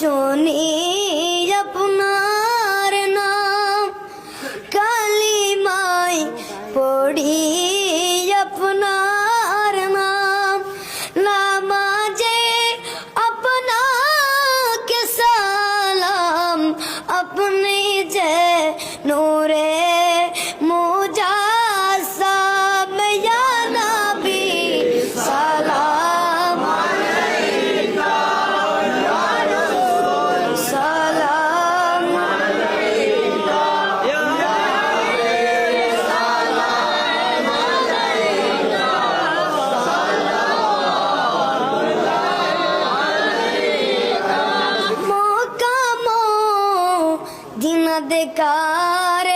শুনি আপনার নাম, কালিমায় পড়ি আপনার নাম, নামাজে আপনাকে সালাম, আপনি যে নূরে মুজাসসাম, ইয়া নবী সালাম আলাইকা, ইয়া রাসূল সালাম আলাইকা, ইয়া নবী সালাম আলাইকা, সালাম আলাইকা। মক্কা মদিনা দেখার